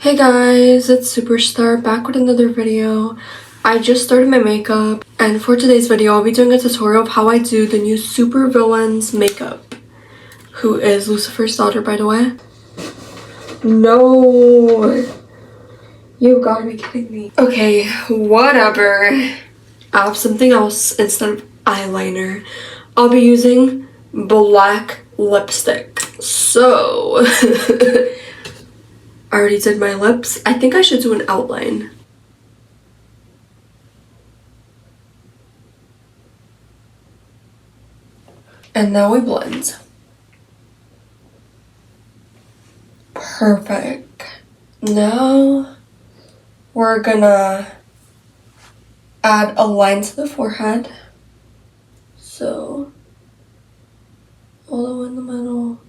Hey guys, it's Superstar back with another video. I just started my makeup, and for today's video I'll be doing a tutorial of how I do the new supervillain's makeup, who is Lucifer's daughter, by the way. No, you gotta be kidding me. Okay, whatever. I have something else instead of eyeliner. I'll be using black lipstick. So I already did my lips. I think I should do an outline. And now we blend. Perfect. Now we're gonna add a line to the forehead. So all the way in the middle,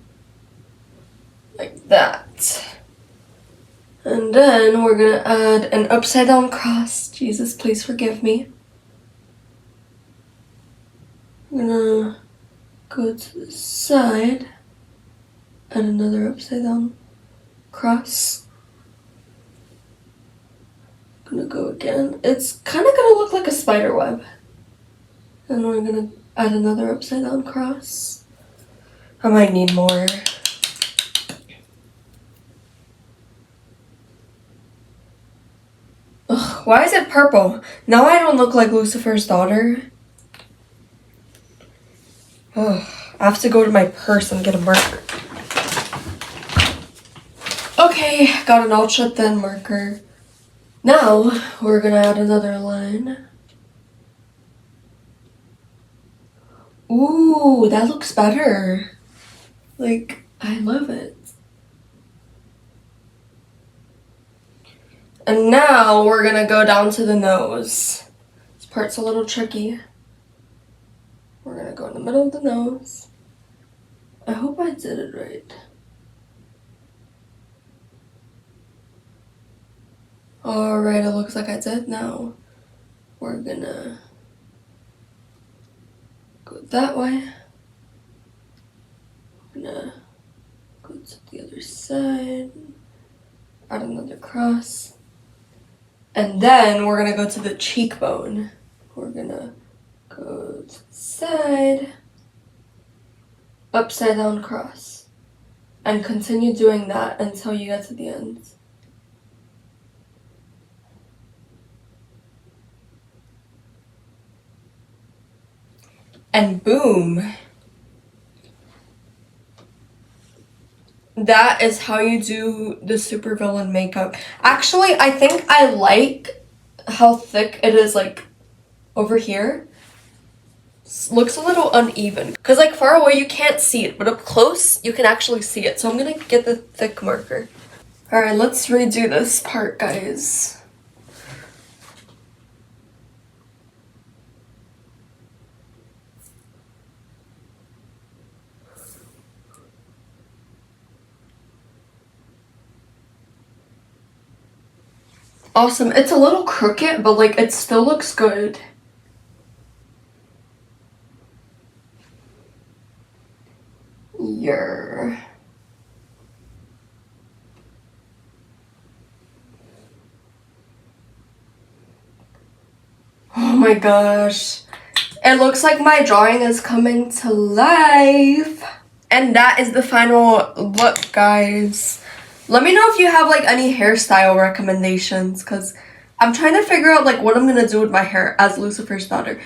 like that. And then we're gonna add an upside down cross. Jesus, please forgive me. I'm gonna go to the side, add another upside down cross. Gonna go again. It's kind of gonna look like a spider web. And we're gonna add another upside down cross. I might need more. Ugh, why is it purple? Now I don't look like Lucifer's daughter. Ugh, I have to go to my purse and get a marker. Okay, got an ultra thin marker. Now we're gonna add another line. Ooh, that looks better. Like, I love it. And now we're gonna go down to the nose. This part's a little tricky. We're gonna go in the middle of the nose. I hope I did it right. Alright, it looks like I did. Now we're gonna go that way. I'm gonna go to the other side, add another cross, and then we're gonna go to the cheekbone. We're gonna go to the side, upside down cross, and continue doing that until you get to the end. And boom. That is how you do the supervillain makeup. Actually, I think I like how thick it is, like, over here. Looks a little uneven. Because, like, far away you can't see it, but up close you can actually see it. So I'm gonna get the thick marker. Alright, let's redo this part, guys. Awesome. It's a little crooked, but like it still looks good. Yeah. Oh my gosh. It looks like my drawing is coming to life. And that is the final look, guys. Let me know if you have like any hairstyle recommendations, because I'm trying to figure out like what I'm gonna do with my hair as Lucifer's daughter.